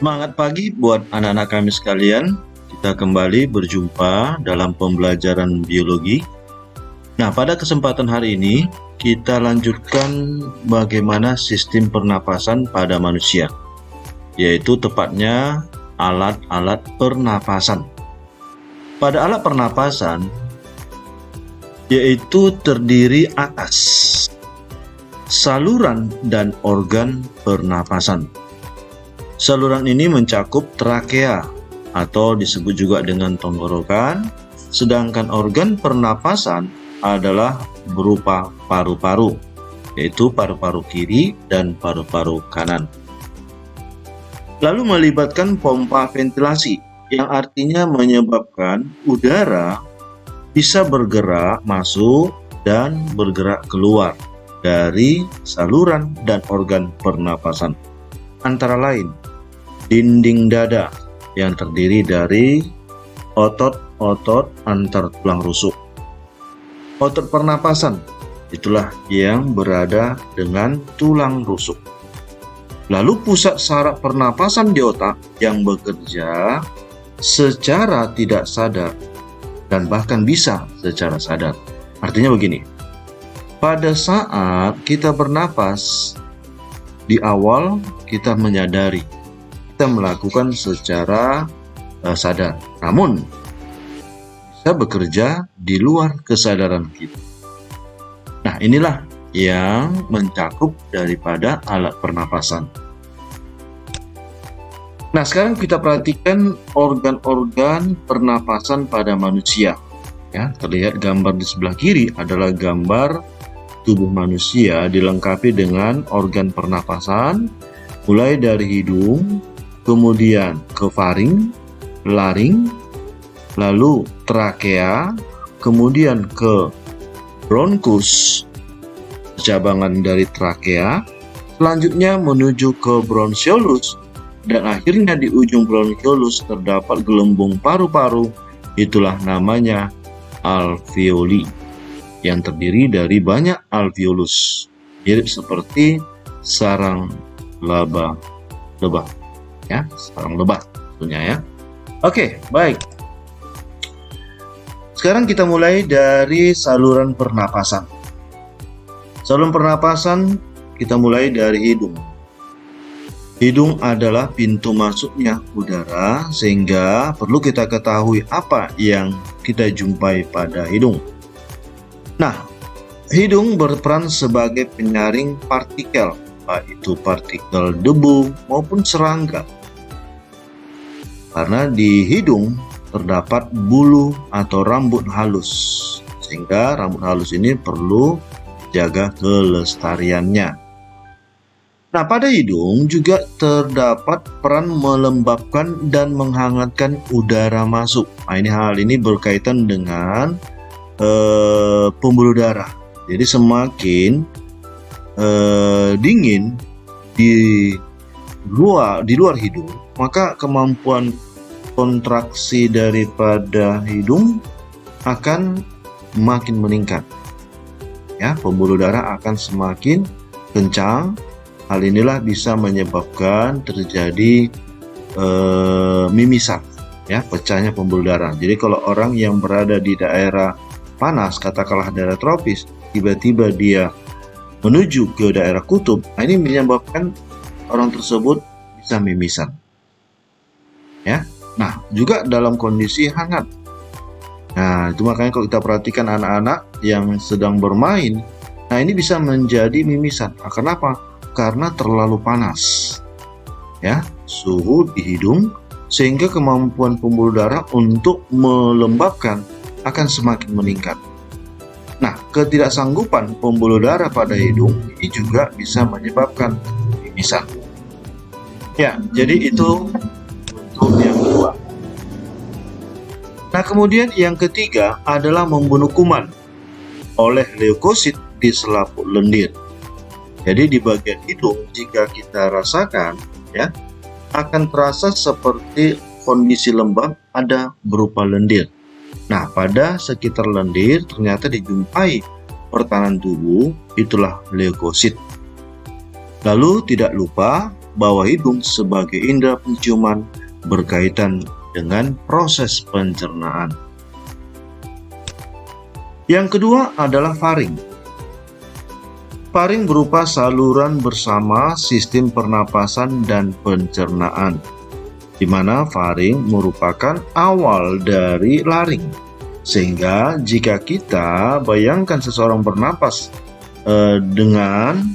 Semangat pagi buat anak-anak kami sekalian. Kita kembali berjumpa dalam pembelajaran biologi. Nah, pada kesempatan hari ini kita lanjutkan bagaimana sistem pernapasan pada manusia, yaitu tepatnya alat-alat pernapasan. Pada alat pernapasan, yaitu terdiri atas saluran dan organ pernapasan. Saluran ini mencakup trakea atau disebut juga dengan tenggorokan, sedangkan organ pernapasan adalah berupa paru-paru, yaitu paru-paru kiri dan paru-paru kanan. Lalu melibatkan pompa ventilasi, yang artinya menyebabkan udara bisa bergerak masuk dan bergerak keluar dari saluran dan organ pernapasan. Antara lain, dinding dada yang terdiri dari otot-otot antar tulang rusuk. Otot pernapasan itulah yang berada dengan tulang rusuk. Lalu pusat saraf pernapasan di otak yang bekerja secara tidak sadar dan bahkan bisa secara sadar. Artinya begini, pada saat kita bernapas, di awal kita menyadari, kita melakukan secara sadar, namun bisa bekerja di luar kesadaran kita. Nah, inilah yang mencakup daripada alat pernapasan. Nah, sekarang kita perhatikan organ-organ pernapasan pada manusia. Ya, terlihat gambar di sebelah kiri adalah gambar tubuh manusia dilengkapi dengan organ pernapasan, mulai dari hidung, kemudian ke faring, laring, lalu trakea, kemudian ke bronkus, cabangan dari trakea, selanjutnya menuju ke bronchiolus, dan akhirnya di ujung bronchiolus terdapat gelembung paru-paru, itulah namanya alveoli, yang terdiri dari banyak alveolus, mirip seperti sarang lebah. Ya, sarang lebah tentunya ya. Oke, baik. Sekarang kita mulai dari saluran pernapasan. Saluran pernapasan kita mulai dari hidung. Hidung adalah pintu masuknya udara, sehingga perlu kita ketahui apa yang kita jumpai pada hidung. Nah, hidung berperan sebagai penyaring partikel, baik itu partikel debu maupun serangga. Karena di hidung terdapat bulu atau rambut halus, sehingga rambut halus ini perlu jaga kelestariannya. Nah, pada hidung juga terdapat peran melembabkan dan menghangatkan udara masuk. Nah, hal ini berkaitan dengan pembuluh darah. Jadi semakin dingin di luar hidung, maka kemampuan kontraksi daripada hidung akan makin meningkat. Ya, pembuluh darah akan semakin kencang. Hal inilah bisa menyebabkan terjadi mimisan, ya, pecahnya pembuluh darah. Jadi kalau orang yang berada di daerah panas, katakanlah daerah tropis, tiba-tiba dia menuju ke daerah kutub, ini menyebabkan orang tersebut bisa mimisan. Ya, nah juga dalam kondisi hangat. Nah, itu makanya kalau kita perhatikan anak-anak yang sedang bermain, nah ini bisa menjadi mimisan. Nah, kenapa? Karena terlalu panas. Ya, suhu di hidung, sehingga kemampuan pembuluh darah untuk melembabkan akan semakin meningkat. Nah, ketidaksanggupan pembuluh darah pada hidung ini juga bisa menyebabkan mimisan. Ya, jadi itu untuk yang kedua. Nah, kemudian yang ketiga adalah membunuh kuman oleh leukosit di selaput lendir. Jadi di bagian hidung, jika kita rasakan, ya, akan terasa seperti kondisi lembab ada berupa lendir. Nah, pada sekitar lendir ternyata dijumpai pertahanan tubuh, itulah leukosit. Lalu tidak lupa bawah hidung sebagai indera penciuman berkaitan dengan proses pencernaan. Yang kedua adalah faring. Faring berupa saluran bersama sistem pernapasan dan pencernaan, di mana faring merupakan awal dari laring. Sehingga jika kita bayangkan seseorang bernapas dengan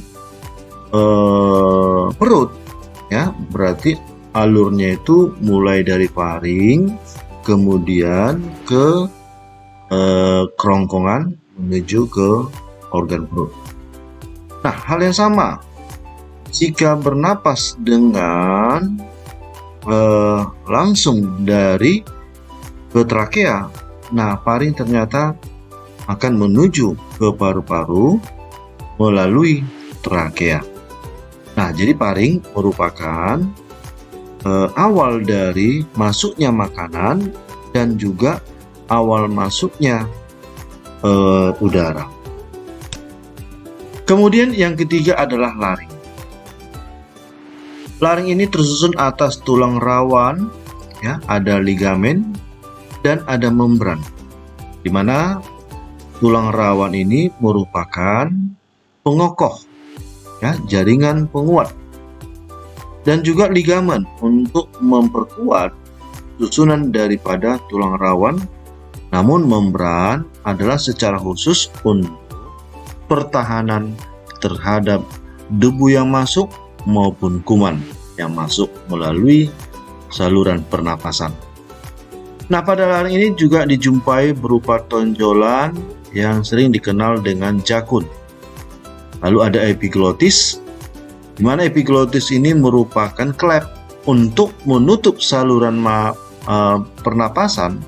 perut, ya, berarti alurnya itu mulai dari faring, kemudian ke kerongkongan menuju ke organ perut. Nah, hal yang sama jika bernapas dengan langsung dari ke trakea, nah faring ternyata akan menuju ke paru-paru melalui trakea. Nah, jadi faring merupakan awal dari masuknya makanan dan juga awal masuknya udara. Kemudian yang ketiga adalah laring. Laring ini tersusun atas tulang rawan, ya, ada ligamen dan ada membran, di mana tulang rawan ini merupakan pengokoh, ya, jaringan penguat, dan juga ligamen untuk memperkuat susunan daripada tulang rawan. Namun membran adalah secara khusus untuk pertahanan terhadap debu yang masuk maupun kuman yang masuk melalui saluran pernapasan. Nah, pada laring ini juga dijumpai berupa tonjolan yang sering dikenal dengan jakun. Lalu ada epiglotis, di mana epiglotis ini merupakan klep untuk menutup saluran pernapasan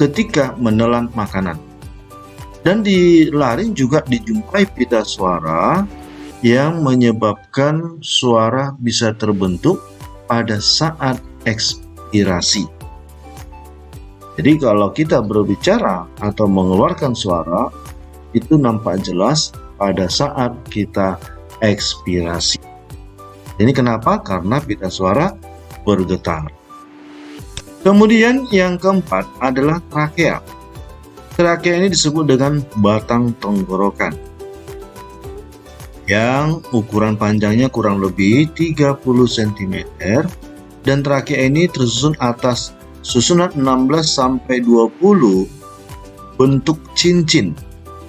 ketika menelan makanan. Dan di laring juga dijumpai pita suara yang menyebabkan suara bisa terbentuk pada saat ekspirasi. Jadi kalau kita berbicara atau mengeluarkan suara, itu nampak jelas pada saat kita ekspirasi. Ini kenapa? Karena pita suara bergetar. Kemudian yang keempat adalah trakea. Trakea ini disebut dengan batang tenggorokan, yang ukuran panjangnya kurang lebih 30 cm, dan trakea ini tersusun atas susunan 16-20 bentuk cincin,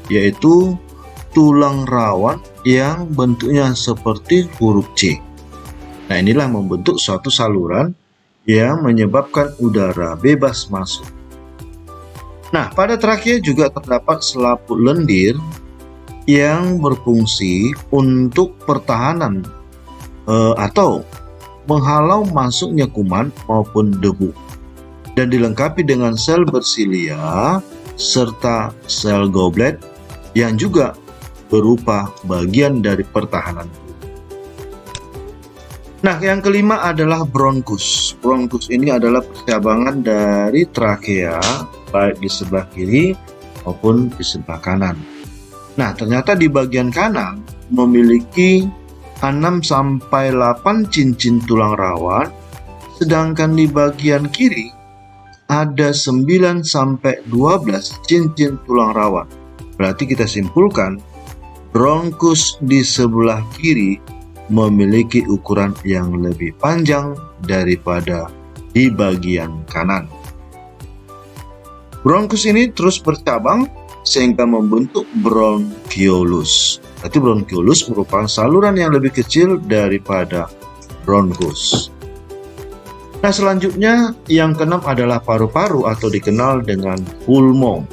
yaitu tulang rawan yang bentuknya seperti huruf C. Nah, inilah membentuk suatu saluran yang menyebabkan udara bebas masuk. Nah, pada trakea juga terdapat selaput lendir yang berfungsi untuk pertahanan atau menghalau masuknya kuman maupun debu, dan dilengkapi dengan sel bersilia serta sel goblet yang juga berupa bagian dari pertahanan. Nah, yang kelima adalah bronkus. Bronkus ini adalah percabangan dari trakea, baik di sebelah kiri maupun di sebelah kanan. Nah, ternyata di bagian kanan memiliki 6-8 cincin tulang rawan, sedangkan di bagian kiri ada 9-12 cincin tulang rawan. Berarti kita simpulkan, bronkus di sebelah kiri memiliki ukuran yang lebih panjang daripada di bagian kanan. Bronkus ini terus bercabang sehingga membentuk bronkiolus. Berarti bronkiolus merupakan saluran yang lebih kecil daripada bronkus. Nah, selanjutnya yang keenam adalah paru-paru atau dikenal dengan pulmo.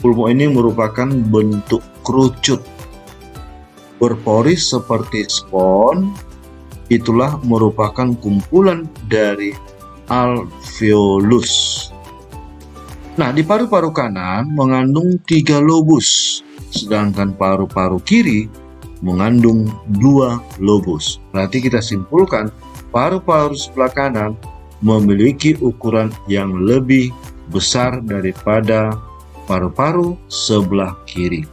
Pulmo ini merupakan bentuk kerucut berporis seperti spons. Itulah merupakan kumpulan dari alveolus. Nah, di paru-paru kanan mengandung 3 lobus, sedangkan paru-paru kiri mengandung 2 lobus. Berarti kita simpulkan paru-paru sebelah kanan memiliki ukuran yang lebih besar daripada paru-paru sebelah kiri.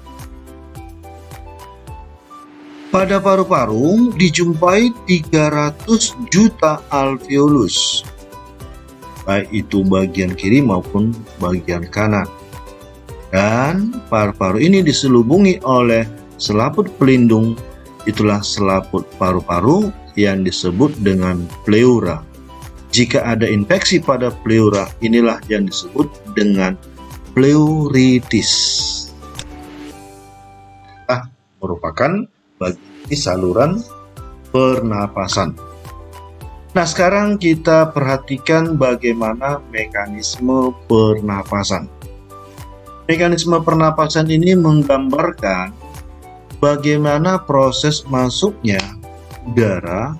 Pada paru-paru dijumpai 300 juta alveolus, baik itu bagian kiri maupun bagian kanan. Dan paru-paru ini diselubungi oleh selaput pelindung, itulah selaput paru-paru yang disebut dengan pleura. Jika ada infeksi pada pleura, inilah yang disebut dengan pleuritis. Merupakan bagi saluran pernapasan. Nah, sekarang kita perhatikan bagaimana mekanisme pernapasan. Mekanisme pernapasan ini menggambarkan bagaimana proses masuknya udara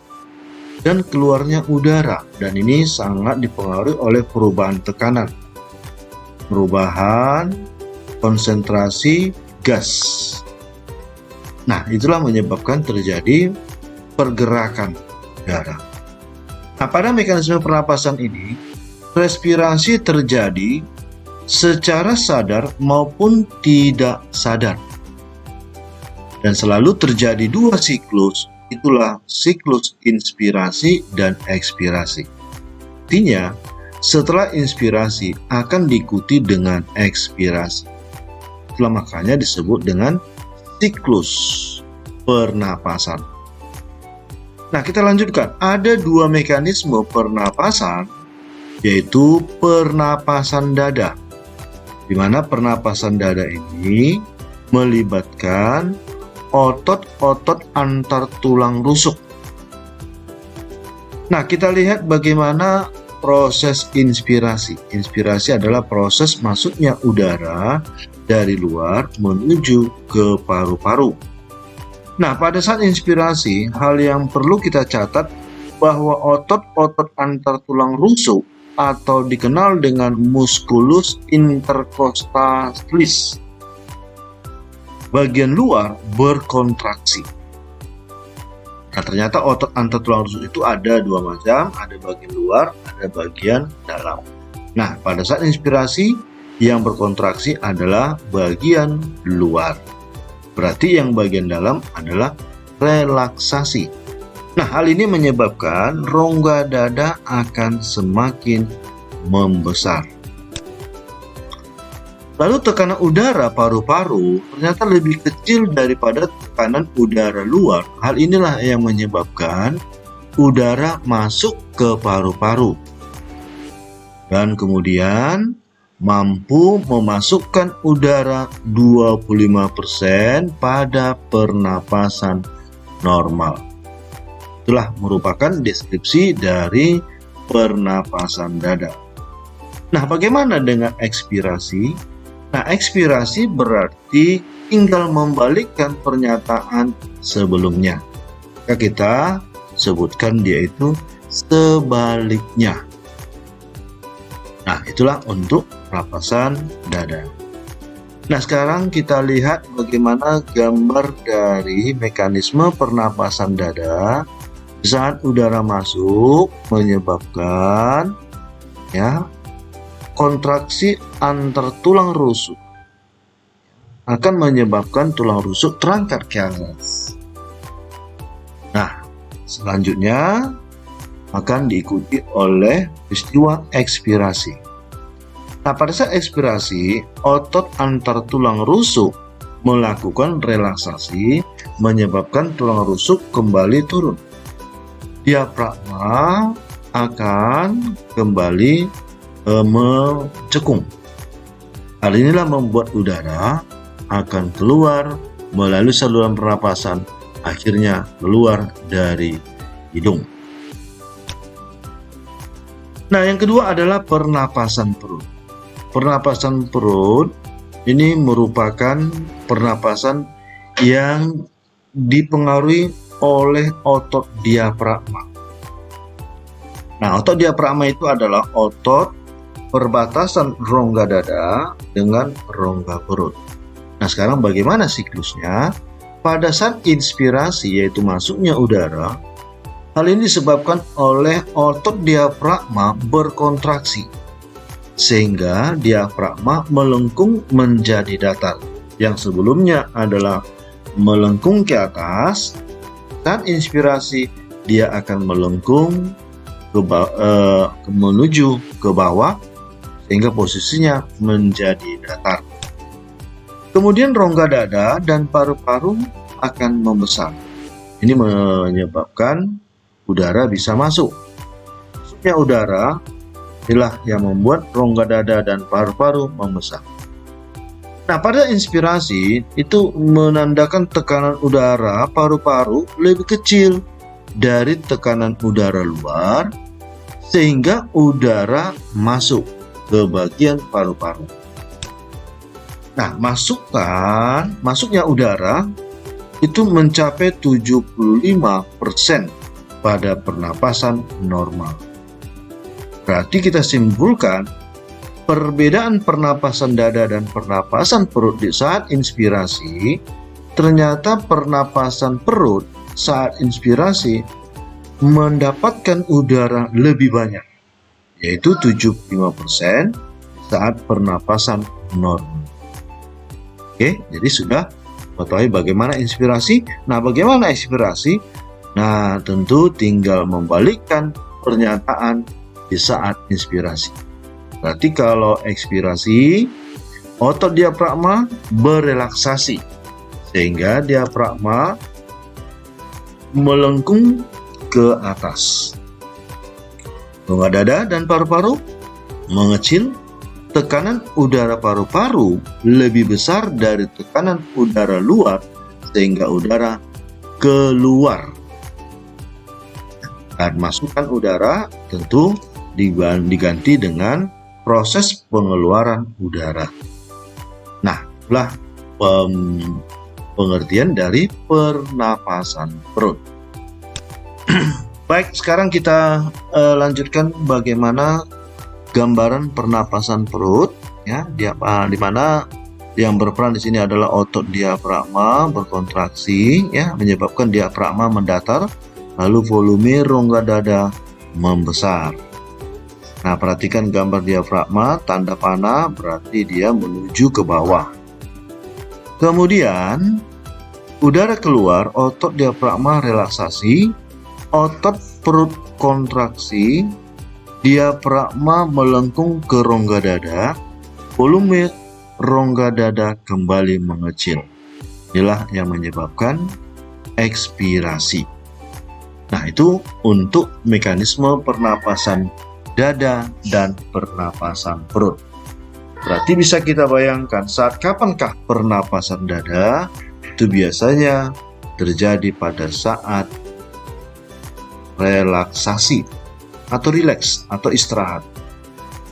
dan keluarnya udara, dan ini sangat dipengaruhi oleh perubahan tekanan, perubahan konsentrasi gas. Nah, itulah menyebabkan terjadi pergerakan udara. Nah, pada mekanisme pernapasan ini, respirasi terjadi secara sadar maupun tidak sadar. Dan selalu terjadi dua siklus, itulah siklus inspirasi dan ekspirasi. Artinya, setelah inspirasi akan diikuti dengan ekspirasi. Itulah makanya disebut dengan siklus pernapasan. Nah, kita lanjutkan. Ada dua mekanisme pernapasan, yaitu pernapasan dada, di mana pernapasan dada ini melibatkan otot-otot antar tulang rusuk. Nah, kita lihat bagaimana proses inspirasi. Inspirasi adalah proses masuknya udara dari luar menuju ke paru-paru. Nah, pada saat inspirasi, hal yang perlu kita catat bahwa otot-otot antar tulang rusuk atau dikenal dengan musculus intercostatalis bagian luar berkontraksi. Nah, ternyata otot antar tulang rusuk itu ada dua macam, ada bagian luar, ada bagian dalam. Nah, pada saat inspirasi, yang berkontraksi adalah bagian luar. Berarti yang bagian dalam adalah relaksasi. Nah, hal ini menyebabkan rongga dada akan semakin membesar. Lalu tekanan udara paru-paru ternyata lebih kecil daripada tekanan udara luar. Hal inilah yang menyebabkan udara masuk ke paru-paru. Dan kemudian mampu memasukkan udara 25% pada pernapasan normal. Itulah merupakan deskripsi dari pernapasan dada. Nah, bagaimana dengan ekspirasi? Nah, ekspirasi berarti tinggal membalikkan pernyataan sebelumnya. Kita sebutkan dia itu sebaliknya. Nah, itulah untuk pernapasan dada. Nah, sekarang kita lihat bagaimana gambar dari mekanisme pernapasan dada saat udara masuk menyebabkan kontraksi antar tulang rusuk, akan menyebabkan tulang rusuk terangkat ke atas. Nah, selanjutnya akan diikuti oleh peristiwa ekspirasi. Nah, pada saat ekspirasi, otot antar tulang rusuk melakukan relaksasi, menyebabkan tulang rusuk kembali turun. Diafragma akan kembali mencekung. Hal inilah membuat udara akan keluar melalui saluran pernapasan, akhirnya keluar dari hidung. Nah, yang kedua adalah pernapasan perut. Pernapasan perut ini merupakan pernapasan yang dipengaruhi oleh otot diafragma. Nah, otot diafragma itu adalah otot perbatasan rongga dada dengan rongga perut. Nah, sekarang bagaimana siklusnya? Pada saat inspirasi, yaitu masuknya udara, hal ini disebabkan oleh otot diafragma berkontraksi, sehingga diafragma melengkung menjadi datar. Yang sebelumnya adalah melengkung ke atas, Saat inspirasi, dia akan melengkung menuju ke bawah sehingga posisinya menjadi datar. Kemudian rongga dada dan paru-paru akan membesar. Ini menyebabkan udara bisa masuk. Masuknya udara inilah yang membuat rongga dada dan paru-paru membesar. Nah, pada inspirasi itu menandakan tekanan udara paru-paru lebih kecil dari tekanan udara luar, sehingga udara masuk ke bagian paru-paru. Nah, masuknya udara itu mencapai 75% pada pernapasan normal. Berarti kita simpulkan perbedaan pernapasan dada dan pernapasan perut di saat inspirasi, ternyata pernapasan perut saat inspirasi mendapatkan udara lebih banyak, yaitu 75% saat pernapasan normal. Oke, jadi sudah mengetahui bagaimana inspirasi. Nah, bagaimana ekspirasi? Nah, tentu tinggal membalikkan pernyataan di saat inspirasi. Berarti kalau ekspirasi, otot diafragma berelaksasi sehingga diafragma melengkung ke atas. Rongga dada dan paru-paru mengecil. Tekanan udara paru-paru lebih besar dari tekanan udara luar sehingga udara keluar. Dan masukkan udara tentu diganti dengan proses pengeluaran udara. Nah, itulah pengertian dari pernapasan perut. Baik, sekarang kita lanjutkan bagaimana gambaran pernapasan perut, ya, di mana yang berperan di sini adalah otot diafragma berkontraksi, ya, menyebabkan diafragma mendatar, lalu volume rongga dada membesar. Nah, perhatikan gambar diafragma, tanda panah berarti dia menuju ke bawah. Kemudian udara keluar, otot diafragma relaksasi, otot perut kontraksi, diafragma melengkung ke rongga dada, volume rongga dada kembali mengecil. Inilah yang menyebabkan ekspirasi. Nah, itu untuk mekanisme pernapasan dada dan pernapasan perut. Berarti bisa kita bayangkan saat kapankah pernapasan dada itu biasanya terjadi pada saat relaksasi atau rileks atau istirahat.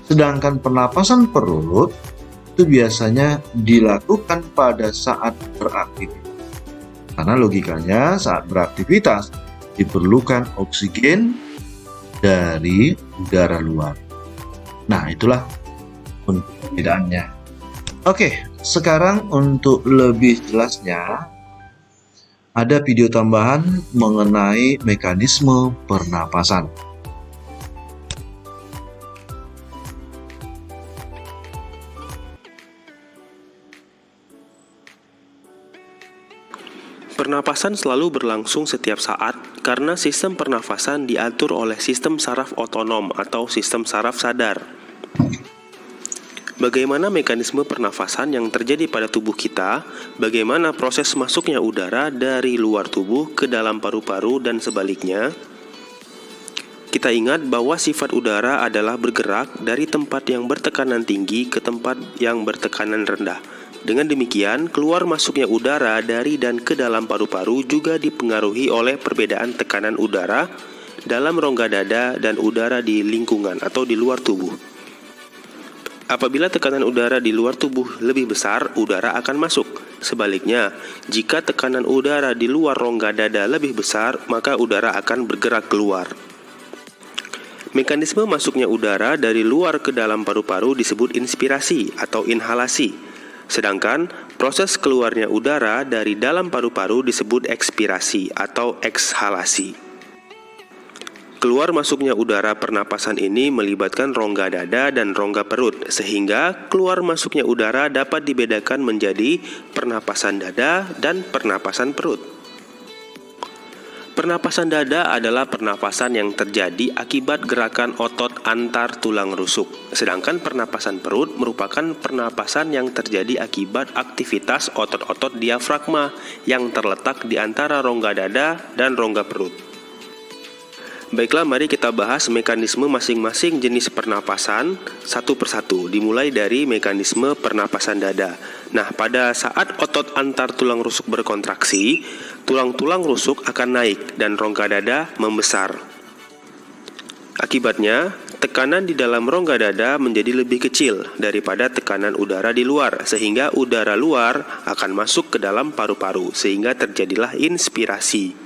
Sedangkan pernapasan perut itu biasanya dilakukan pada saat beraktivitas. Karena logikanya saat beraktivitas diperlukan oksigen dari udara luar. Nah, itulah perbedaannya. Oke, sekarang untuk lebih jelasnya ada video tambahan mengenai mekanisme pernapasan. Pernapasan selalu berlangsung setiap saat karena sistem pernafasan diatur oleh sistem saraf otonom atau sistem saraf sadar. Bagaimana mekanisme pernafasan yang terjadi pada tubuh kita, bagaimana proses masuknya udara dari luar tubuh ke dalam paru-paru dan sebaliknya. Kita ingat bahwa sifat udara adalah bergerak dari tempat yang bertekanan tinggi ke tempat yang bertekanan rendah. Dengan demikian, keluar masuknya udara dari dan ke dalam paru-paru juga dipengaruhi oleh perbedaan tekanan udara dalam rongga dada dan udara di lingkungan atau di luar tubuh. Apabila tekanan udara di luar tubuh lebih besar, udara akan masuk. Sebaliknya, jika tekanan udara di luar rongga dada lebih besar, maka udara akan bergerak keluar. Mekanisme masuknya udara dari luar ke dalam paru-paru disebut inspirasi atau inhalasi. Sedangkan proses keluarnya udara dari dalam paru-paru disebut ekspirasi atau ekshalasi. Keluar masuknya udara pernapasan ini melibatkan rongga dada dan rongga perut, sehingga keluar masuknya udara dapat dibedakan menjadi pernapasan dada dan pernapasan perut. Pernapasan dada adalah pernapasan yang terjadi akibat gerakan otot antar tulang rusuk. Sedangkan pernapasan perut merupakan pernapasan yang terjadi akibat aktivitas otot-otot diafragma yang terletak di antara rongga dada dan rongga perut. Baiklah, mari kita bahas mekanisme masing-masing jenis pernapasan satu persatu, dimulai dari mekanisme pernapasan dada. Nah, pada saat otot antar tulang rusuk berkontraksi, tulang-tulang rusuk akan naik dan rongga dada membesar. Akibatnya, tekanan di dalam rongga dada menjadi lebih kecil daripada tekanan udara di luar, sehingga udara luar akan masuk ke dalam paru-paru, sehingga terjadilah inspirasi.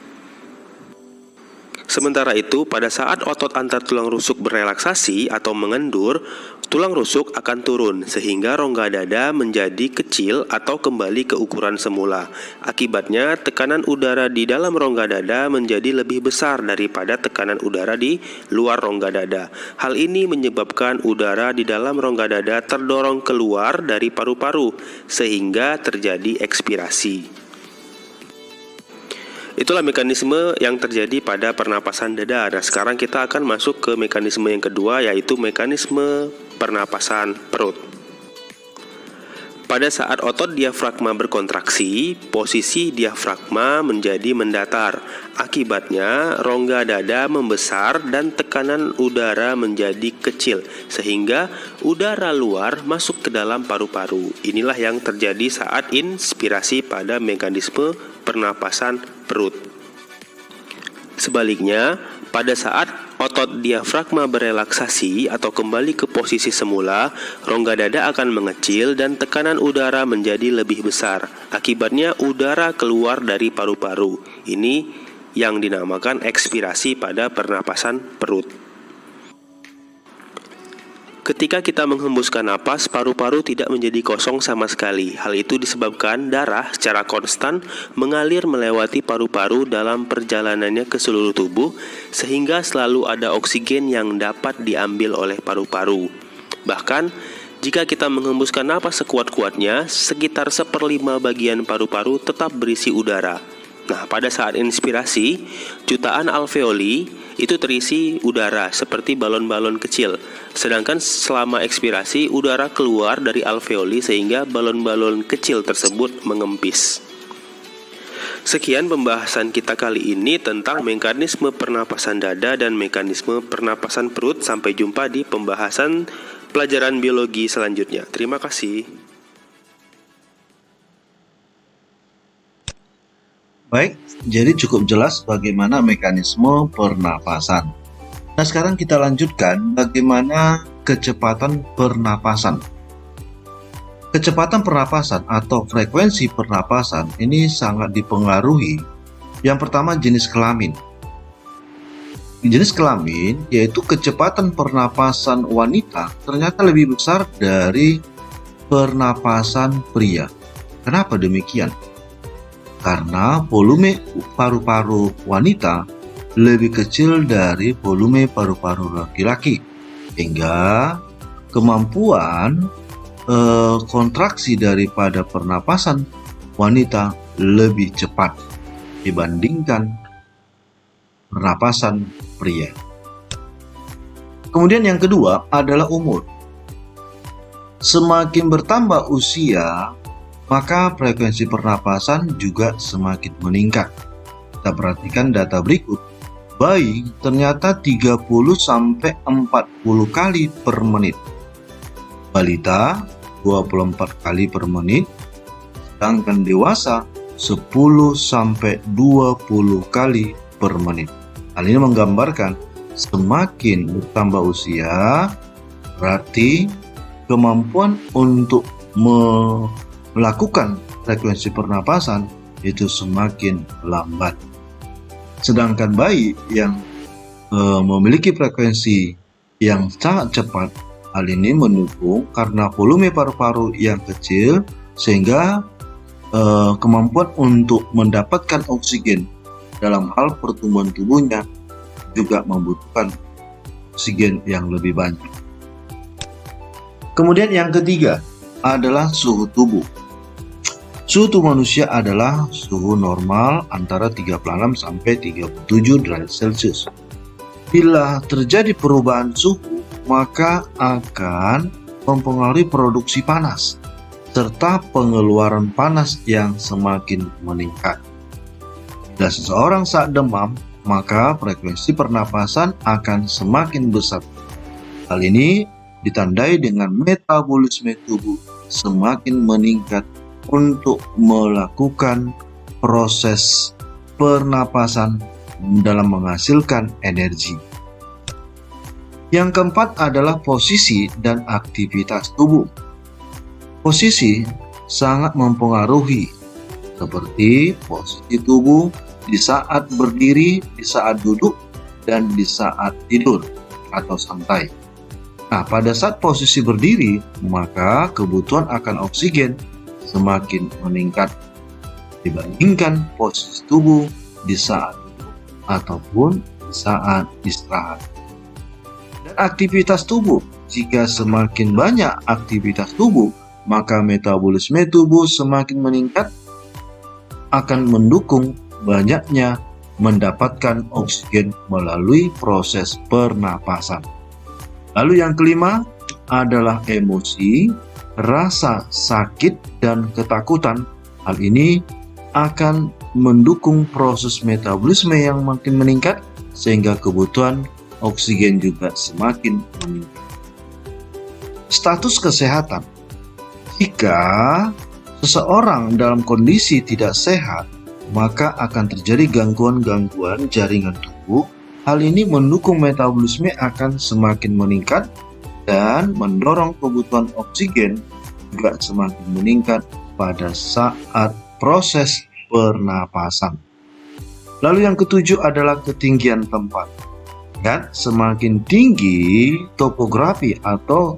Sementara itu, pada saat otot antar tulang rusuk berelaksasi atau mengendur, tulang rusuk akan turun sehingga rongga dada menjadi kecil atau kembali ke ukuran semula. Akibatnya, tekanan udara di dalam rongga dada menjadi lebih besar daripada tekanan udara di luar rongga dada. Hal ini menyebabkan udara di dalam rongga dada terdorong keluar dari paru-paru sehingga terjadi ekspirasi. Itulah mekanisme yang terjadi pada pernapasan dada. Nah, sekarang kita akan masuk ke mekanisme yang kedua, yaitu mekanisme pernapasan perut. Pada saat otot diafragma berkontraksi, posisi diafragma menjadi mendatar. Akibatnya, rongga dada membesar dan tekanan udara menjadi kecil, sehingga udara luar masuk ke dalam paru-paru. Inilah yang terjadi saat inspirasi pada mekanisme pernapasan perut. Sebaliknya, pada saat otot diafragma berelaksasi atau kembali ke posisi semula, rongga dada akan mengecil dan tekanan udara menjadi lebih besar. Akibatnya udara keluar dari paru-paru. Ini yang dinamakan ekspirasi pada pernapasan perut. Ketika kita menghembuskan napas, paru-paru tidak menjadi kosong sama sekali. Hal itu disebabkan darah secara konstan mengalir melewati paru-paru dalam perjalanannya ke seluruh tubuh, sehingga selalu ada oksigen yang dapat diambil oleh paru-paru. Bahkan, jika kita menghembuskan napas sekuat-kuatnya, sekitar 1/5 bagian paru-paru tetap berisi udara. Nah, pada saat inspirasi, jutaan alveoli itu terisi udara seperti balon-balon kecil. Sedangkan selama ekspirasi, udara keluar dari alveoli sehingga balon-balon kecil tersebut mengempis. Sekian pembahasan kita kali ini tentang mekanisme pernapasan dada dan mekanisme pernapasan perut. Sampai jumpa di pembahasan pelajaran biologi selanjutnya. Terima kasih. Baik, jadi cukup jelas bagaimana mekanisme pernapasan. Nah, sekarang kita lanjutkan bagaimana kecepatan pernapasan. Kecepatan pernapasan atau frekuensi pernapasan ini sangat dipengaruhi. Yang pertama, jenis kelamin. Jenis kelamin yaitu kecepatan pernapasan wanita ternyata lebih besar dari pernapasan pria. Kenapa demikian? Karena volume paru-paru wanita lebih kecil dari volume paru-paru laki-laki, sehingga kemampuan kontraksi daripada pernapasan wanita lebih cepat dibandingkan pernapasan pria. Kemudian yang kedua adalah umur. Semakin bertambah usia, maka frekuensi pernapasan juga semakin meningkat. Kita perhatikan data berikut. Bayi ternyata 30-40 kali per menit. Balita 24 kali per menit. Sedangkan dewasa 10-20 kali per menit. Hal ini menggambarkan semakin bertambah usia, berarti kemampuan untuk melakukan frekuensi pernapasan itu semakin lambat. Sedangkan bayi yang memiliki frekuensi yang sangat cepat, hal ini mendukung karena volume paru-paru yang kecil, sehingga kemampuan untuk mendapatkan oksigen dalam hal pertumbuhan tubuhnya juga membutuhkan oksigen yang lebih banyak. Kemudian yang ketiga adalah suhu tubuh. Suhu manusia adalah suhu normal antara 36 sampai 37 derajat Celcius. Bila terjadi perubahan suhu, maka akan mempengaruhi produksi panas serta pengeluaran panas yang semakin meningkat. Bila seseorang saat demam, maka frekuensi pernapasan akan semakin besar. Hal ini ditandai dengan metabolisme tubuh semakin meningkat untuk melakukan proses pernapasan dalam menghasilkan energi. Yang keempat adalah posisi dan aktivitas tubuh. Posisi sangat mempengaruhi, seperti posisi tubuh di saat berdiri, di saat duduk, dan di saat tidur atau santai. Nah, pada saat posisi berdiri, maka kebutuhan akan oksigen semakin meningkat dibandingkan posisi tubuh di saat duduk ataupun di saat istirahat. Dan aktivitas tubuh, jika semakin banyak aktivitas tubuh, maka metabolisme tubuh semakin meningkat, akan mendukung banyaknya mendapatkan oksigen melalui proses pernapasan. Lalu yang kelima adalah emosi, rasa sakit dan ketakutan. Hal ini akan mendukung proses metabolisme yang makin meningkat sehingga kebutuhan oksigen juga semakin meningkat. Status kesehatan. Jika seseorang dalam kondisi tidak sehat, maka akan terjadi gangguan-gangguan jaringan tubuh. Hal ini mendukung metabolisme akan semakin meningkat dan mendorong kebutuhan oksigen juga semakin meningkat pada saat proses pernapasan. Lalu yang ketujuh adalah ketinggian tempat. Dan semakin tinggi topografi atau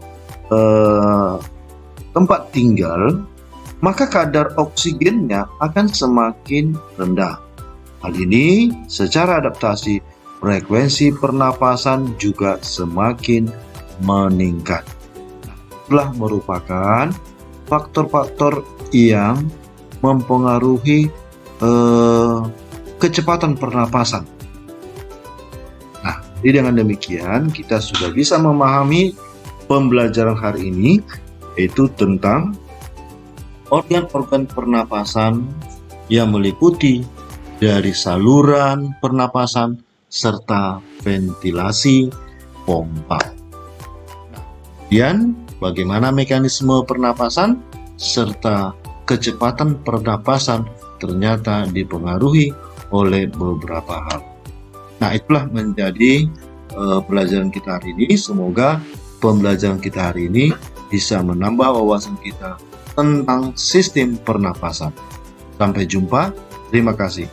tempat tinggal, maka kadar oksigennya akan semakin rendah. Hal ini secara adaptasi frekuensi pernapasan juga semakin meningkat. Telah merupakan faktor-faktor yang mempengaruhi kecepatan pernapasan. Nah, jadi dengan demikian kita sudah bisa memahami pembelajaran hari ini, yaitu tentang organ-organ pernapasan yang meliputi dari saluran pernapasan serta ventilasi pompa. Kemudian bagaimana mekanisme pernapasan serta kecepatan pernapasan ternyata dipengaruhi oleh beberapa hal. Nah, itulah menjadi pelajaran kita hari ini. Semoga pembelajaran kita hari ini bisa menambah wawasan kita tentang sistem pernapasan. Sampai jumpa, terima kasih.